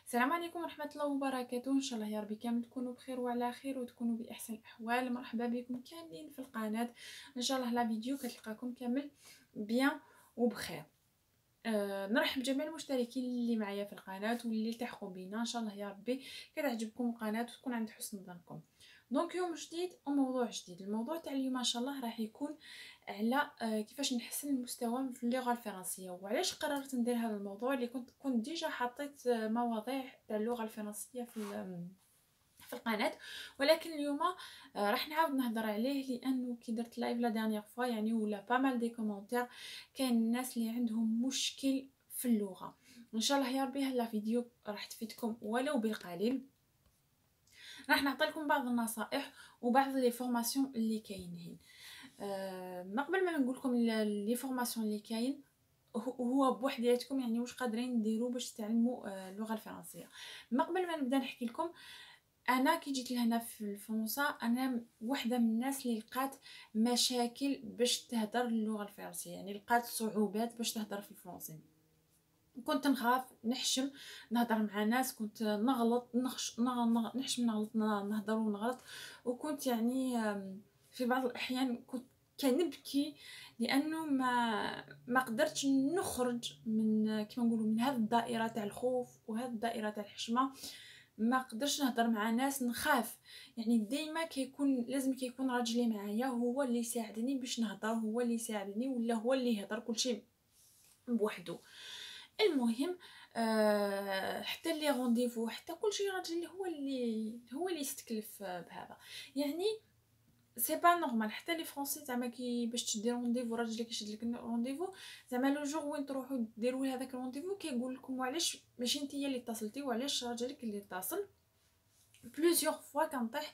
السلام عليكم ورحمة الله وبركاته. ان شاء الله يا ربي كامل تكونوا بخير وعلى خير وتكونوا باحسن الاحوال. مرحبا بكم كاملين في القناة. ان شاء الله لا فيديو كتلقاكم كامل بيان وبخير. نرحب بجميع المشتركين اللي معايا في القناة واللي التحقوا بينا. ان شاء الله يا ربي كتعجبكم القناة وتكون عند حسن ظنكم. دونك يوم جديد وموضوع جديد. الموضوع تاع اليوم ان شاء الله راح يكون على كيفاش نحسن المستوى في اللغه الفرنسيه. وعلاش قررت ندير هذا الموضوع اللي كنت ديجا حطيت مواضيع تاع اللغه الفرنسيه في القناه، ولكن اليوم راح نعاود نهضر عليه لانه كي درت لايف لا دانيير فوا يعني ولا با مال دي كومونتير كاين الناس اللي عندهم مشكل في اللغه. ان شاء الله يا ربي هلا فيديو راح تفيدكم ولو بالقليل. راح نعطي لكم بعض النصائح وبعض لي فورماسيون اللي كاينين. ما قبل ما نقول لكم لي فورماسيون اللي كاين هو بوحدياتكم يعني واش قادرين ديروا باش تعلموا اللغه الفرنسيه. ما قبل ما نبدا نحكي لكم، انا كي جيت لهنا في فرنسا انا وحده من الناس اللي لقات مشاكل باش تهدر اللغه الفرنسيه، يعني لقات صعوبات باش تهدر في الفرنسي. كنت نخاف نحشم نهضر مع ناس، كنت نغلط نحشم نغلط نهضر ونغلط. وكنت يعني في بعض الاحيان كنت كنبكي لانه ما قدرتش نخرج من كيما نقولوا من هذه الدائره تاع الخوف وهذه الدائره تاع الحشمه. ما قدرش نهضر مع ناس، نخاف. يعني ديما لازم كيكون راجلي معايا هو اللي يساعدني باش نهضر، هو اللي يساعدني ولا هو اللي يهضر كل شيء بوحده. المهم حتى لي رونديفو حتى كل شيء راجل هو اللي يستكلف بهذا. يعني سي با نورمال حتى لي فرونسي زعما كي باش تدي رونديفو راجلك يشد لك رونديفو، زعما لو جور وين تروحوا ديروا هذاك رونديفو كيقول لكم وعلاش ماشي نتيا اللي اتصلتي وعلاش راجلك اللي اتصل. بلوزيغ فوا كنطيح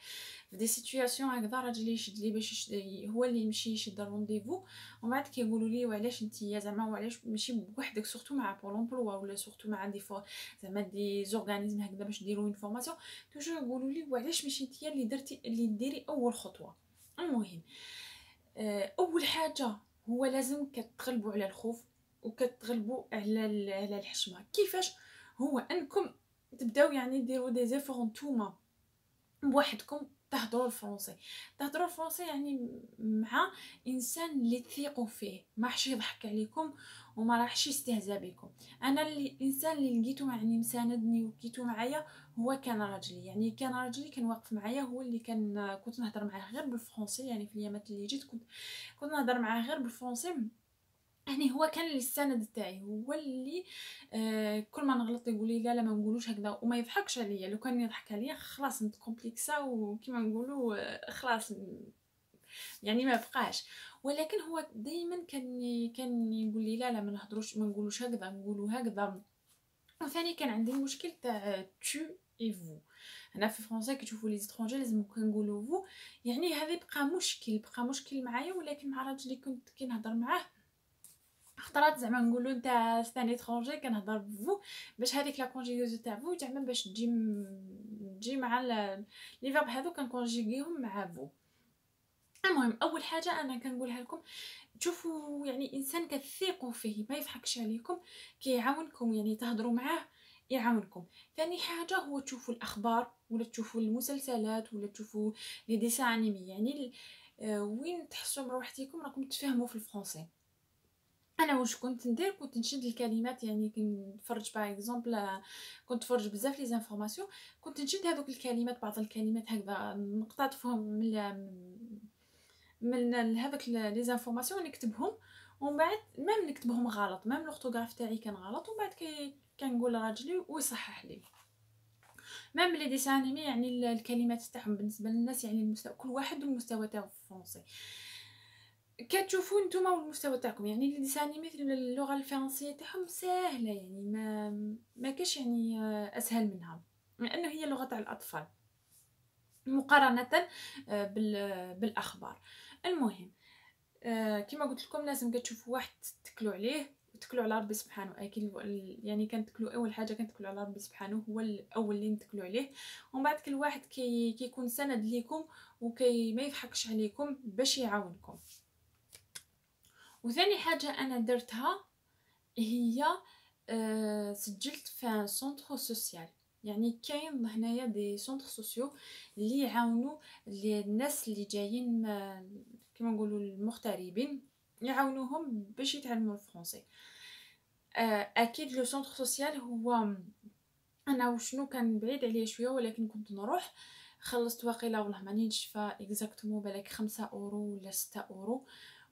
في دي سيتوياسيون هكذا راجلي يشد لي هو اللي يمشي يشد الرونديفو، ومن بعد كيقولوا لي وعلاش نتيا زعما وعلاش ماشي بوحدك سورتو مع بول امبلوا ولا سورتو مع دي زعما دي زورغانيزم هكذا باش ديروا اون فورماسيون. توجور يقولوا لي وعلاش ماشي نتيا اللي ديري اول خطوه. المهم اول حاجه هو لازم كتغلبوا على الخوف وكتغلبوا على الحشمه. كيفاش؟ هو انكم تبداو يعني ديروا دي زيفور نتوما بوحدكم، تهضروا الفرنسي يعني مع انسان اللي تثيقوا فيه، ما راحش يضحك عليكم وما راحش يستهزأ بكم. انا الانسان اللي لقيته يعني مساندني وكيتو معايا هو كان راجلي. يعني كان راجلي كان واقف معايا، هو اللي كنت نهضر معاه غير بالفرنسي. يعني في الايامات اللي جيت كنت نهضر معاه غير بالفرنسي. يعني هو كان اللي السند تاعي، هو اللي كل ما نغلط يقول لي لا ما نقولوش هكذا وما يضحكش عليا. لو كان يضحك عليا خلاص نتكومبلكسا وكيما نقولوا خلاص يعني ما بقاش. ولكن هو دائما كان يقول لي لا ما نهضروش ما نقولوش هكذا نقولوا هكذا. وثاني كان عندي المشكل تاع تو اي فو. هنا في فرنسا كي تشوفوا لي زيترونجي لازم كنقولوا فو. يعني هذه بقى مشكل معايا. ولكن مع راجلي كنت كي نهضر معاه خطرات زعما نقولوا نتا ستاني ترونجي كنهضر بفو باش هذيك لا كونجيغوز تاع فو زعما باش تجي مع لي فيرب هذو كنكونجيغيهم مع فو. المهم اول حاجه انا كنقولها لكم، تشوفوا يعني انسان كتثيقوا فيه ما يضحكش عليكم كيعاونكم يعني تهضروا معاه يعاونكم. ثاني حاجه هو تشوفوا الاخبار ولا تشوفوا المسلسلات ولا تشوفوا لي ديسان انيمي. يعني وين تحسوا بروحتكم راكم تفهموا في الفرنسي. انا واش كنت ندير؟ كنت نشد الكلمات، يعني كنتفرج باغ اكزومبل كنت نتفرج بزاف لي زانفورماسيون، كنت نشد هذوك الكلمات بعض الكلمات هكذا نقتطفهم من هذوك لي زانفورماسيون نكتبهم. ومن بعد ميم نكتبهم غلط، ميم لورتوغراف تاعي كان غلط، ومن بعد كنقول لراجلي ويصحح لي. ميم لي ديسان انيمي يعني الكلمات تاعهم بالنسبه للناس يعني كل واحد والمستوى تاعو في الفرنسي. كتشوفوا نتوما والمستوى تاعكم. يعني لي ديسان انيمي اللغه الفرنسيه تاعهم ساهله، يعني ما كاش يعني اسهل منها لانه هي لغه تاع الاطفال مقارنه بالاخبار. المهم كما قلت لكم لازم كتشوفوا واحد تتكلوا عليه وتكلوا على ربي سبحانه. يعني كنتكلوا اول حاجه كنتكلوا على ربي سبحانه، هو الاول اللي نتكلوا عليه. ومن بعد كل واحد كيكون سند ليكم ما يضحكش عليكم باش يعاونكم. وثاني حاجه انا درتها هي سجلت في سونتر سوسيال. يعني كاين هنايا دي سونتر سوسيو اللي يعاونوا الناس اللي جايين كما نقولوا المغتربين، يعاونوهم باش يتعلموا الفرنسي. اكيد لو سونتر سوسيال هو انا وشنو كان بعيد عليا شويه، ولكن كنت نروح. خلصت واقيلا والله مانيش فا اكزاكتومون بالك 5 اورو ولا 6 اورو،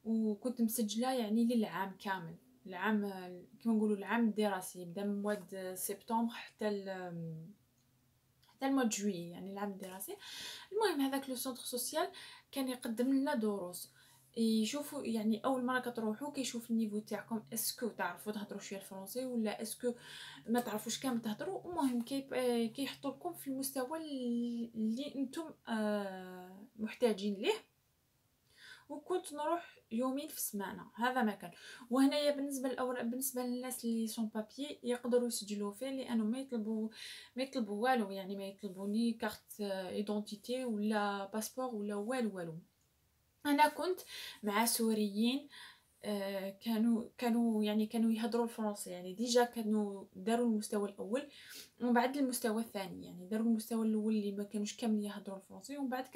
وكنت مسجله يعني للعام كامل. العام كما نقولوا العام الدراسي يبدا من مواد سبتمبر حتى المواد جويي، يعني العام الدراسي. المهم هذاك لو سونتر سوسيال كان يقدم لنا دروس، يشوفوا يعني اول مره كتروحوا كيشوف النيفو تاعكم، اسكو تعرفوا تهضروا شويه الفرنسي ولا اسكو ما تعرفوش كامل تهضروا. المهم كيحطوا لكم في المستوى اللي انتم محتاجين ليه. وكنت نروح يومين في السمانه، هذا ما كان. وهنايا بالنسبه الاوراق، بالنسبه للناس اللي سون بابي يقدروا يسجلوا فيه، لانه ما يطلبوا والو، يعني ما يطلبوني كارت ايدونتيتي ولا باسبور ولا والو. انا كنت مع سوريين، كانوا يهضروا الفرنسي، يعني ديجا كانوا داروا المستوى الاول، ومن بعد المستوى الثاني يعني داروا المستوى الاول اللي ما كانوش كامل يهضروا الفرنسي، ومن بعد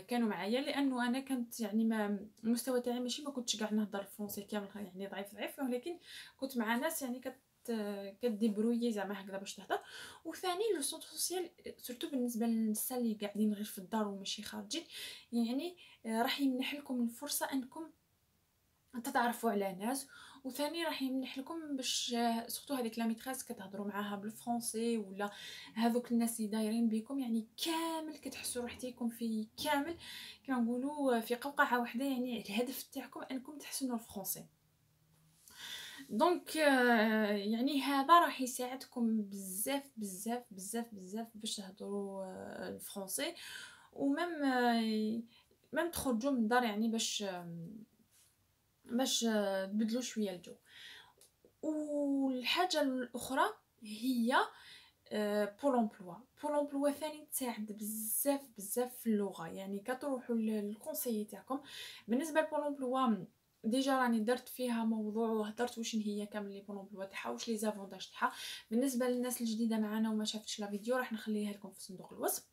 كانوا معايا، لانه انا كنت يعني ما المستوى تاعي ماشي ما كنتش كاع نهضر الفرنسي كامل، يعني ضعيف، ولكن كنت مع ناس يعني كديبرويي زعما هكذا باش تهضر. وثاني لو سونتر سوسيال سورتو بالنسبه للنساء اللي قاعدين غير في الدار وماشي خارجين، يعني راح يمنح لكم الفرصه انكم تتعرفوا على ناس. وثاني راح يمنح لكم باش سورتو هذيك لا ميتريس كتهضروا معاها بالفرنسي، ولا هذوك الناس اللي دايرين بكم، يعني كامل كتحسوا روحتيكم في كامل كما نقولوا في قوقعه واحده، يعني الهدف تاعكم انكم تحسنوا الفرنسي. دونك يعني هذا راح يساعدكم بزاف باش تهضروا الفرنسي. ومم مم تخرجوا من الدار يعني باش تبدلوا شويه الجو. والحاجه الاخرى هي بول امبلوا ثاني تساعد بزاف في اللغه، يعني كتروحوا للكونسيي تاعكم. بالنسبه لبول امبلوا ديجا راني درت فيها موضوع وهضرت واش هي كامل لي بول امبلوا تاعها واش لي زافونتاج تاعها. بالنسبه للناس الجديده معنا وما شافتش لا فيديو راح نخليها لكم في صندوق الوصف.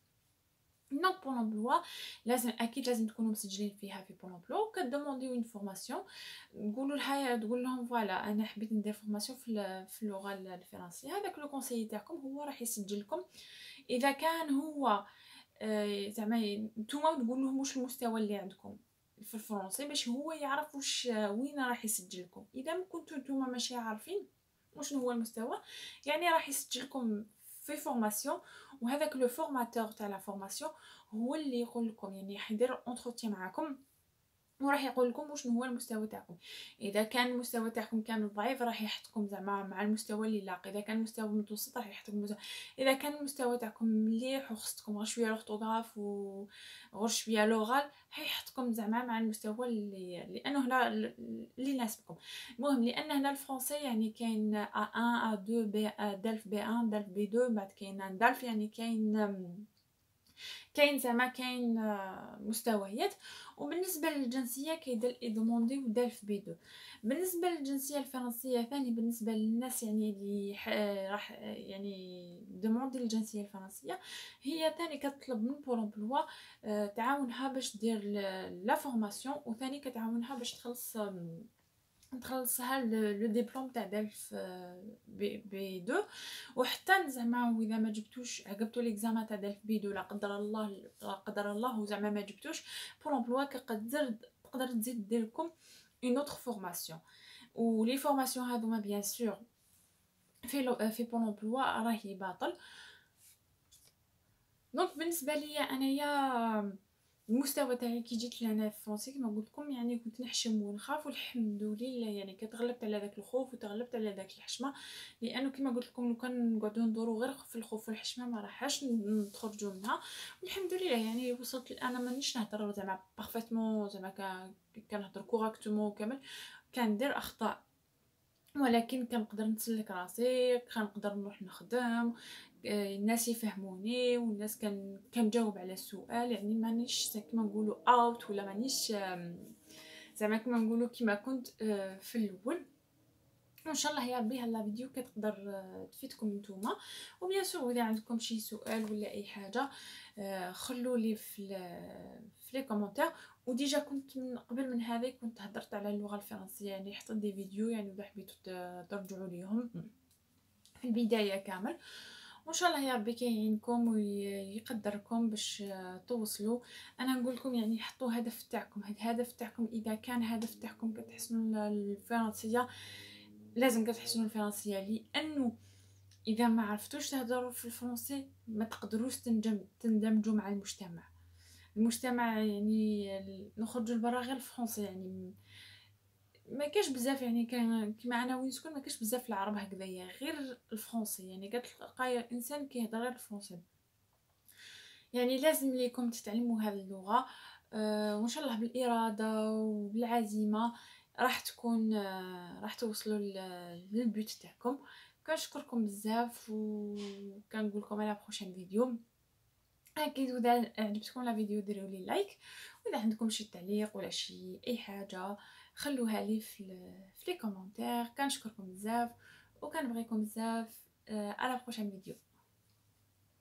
دونك بول امبلوا لازم تكونوا مسجلين فيها في بول امبلوا، كدومونديو اون فورماسيون، تقول لهم فوالا انا حبيت ندير فورماسيون في اللغه الفرنسيه. هذاك لو كونسيي تاعكم هو راح يسجلكم. اذا كان هو زعما نتوما تقول لهم واش المستوى اللي عندكم في الفرنسي باش هو يعرف وين راح يسجلكم. اذا ما كنتو نتوما ماشي عارفين واش هو المستوى، يعني راح يسجلكم في فورماسيون، وهذاك لو فورماتور تاع لا فورماسيون هو اللي يقول لكم، يعني حيدير اونتروتيان معاكم وراح يقول لكم واش هو المستوى تاعكم. اذا كان المستوى تاعكم كامل ضعيف راح يحطكم زعما مع المستوى اللي لاق، اذا كان المستوى متوسط راح يحطكم اذا كان المستوى تاعكم مليح وخصكم غير شويه لوغتوغراف وغير شويه لوغال حيحطكم زعما مع المستوى لانه هنا اللي يناسبكم. المهم لان هنا الفرنسي يعني كاين A1 A2 B دالف B1 دالف B2، بعد كاين دالف يعني كاين زعما كاين مستويات. وبالنسبه للجنسيه يدوموندي ودار في بيدو. بالنسبه للجنسيه الفرنسيه ثاني بالنسبه للناس يعني اللي راح يعني دوموندي الجنسيه الفرنسيه، هي ثاني كتطلب من بول امبلوا تعاونها باش دير لا فورماسيون، وثاني كتعاونها باش نخلصها لو ديبلوم تاع دالف بي 2. وحتى زعما اذا ما جبتوش عقبتو ليكزامان تاع دالف بي 2 لا قدر الله وزعما ما جبتوش، بول امبلوا تقدر تزيد دير لكم اون اوتر فورماسيون. ولي فورماسيون هذوما بيان سور في بول امبلوا راهي باطل. دونك بالنسبه ليا انايا المستوى تاعي كي جيت لهنا في فرنسا كما قلت لكم يعني كنت نحشم ونخاف، والحمد لله يعني كتغلبت على داك الخوف وتغلبت على داك الحشمه. لانه كما قلت لكم لو كان نقعدوا ندوروا غير في الخوف والحشمه ما راحش نخرجوا منها. والحمد لله يعني وصلت انا مانيش نهضر زعما بارفيتمون زعما كنهضر كوريكتومون كامل، كندير اخطاء، ولكن كنقدر نسلك راسي، كنقدر نروح نخدم، الناس يفهموني والناس كنجاوب على السؤال، يعني مانيش كما نقولوا اوت ولا مانيش زعما كما نقولوا كما كنت في الاول. وان شاء الله يا ربي هاد لا فيديو كتقدر تفيدكم نتوما. وبيان سور اذا عندكم شي سؤال ولا اي حاجه خلوا لي في لي كومونتير. وديجا كنت من قبل من هذا كنت هضرت على اللغه الفرنسيه، يعني حطيت دي فيديو، يعني اذا حبيتوا ترجعوا ليهم في البدايه كامل. وان شاء الله يا ربي كيعينكم ويقدركم باش توصلوا. انا نقول لكم يعني حطوا هدف تاعكم، هاد الهدف تاعكم اذا كان هدف تاعكم كتحسنوا الفرنسيه لازم كتحسنوا الفرنسيه، لانه اذا ما عرفتوش تهضروا في الفرنسي ما تقدروش تندمجوا مع المجتمع يعني نخرجوا لبرا غير الفرنسي. يعني ما كاش بزاف، يعني كيما انا وين نسكن ما كاش بزاف العرب هكذايا، غير الفرنسي، يعني كتلقى انسان كيهضر غير الفرنسي. يعني لازم ليكم تتعلموا هذه اللغه. وان شاء الله بالاراده وبالعزيمه راح توصلوا للبيوت تاعكم. كنشكركم بزاف وكنقول لكم على بروشين فيديو. اكيد اذا عجبتكم لا فيديو ديروا لي لايك، واذا عندكم شي تعليق ولا شي اي حاجه خلوها لي في لي كومونتير. كنشكركم بزاف وكنبغيكم بزاف. على بروشين فيديو.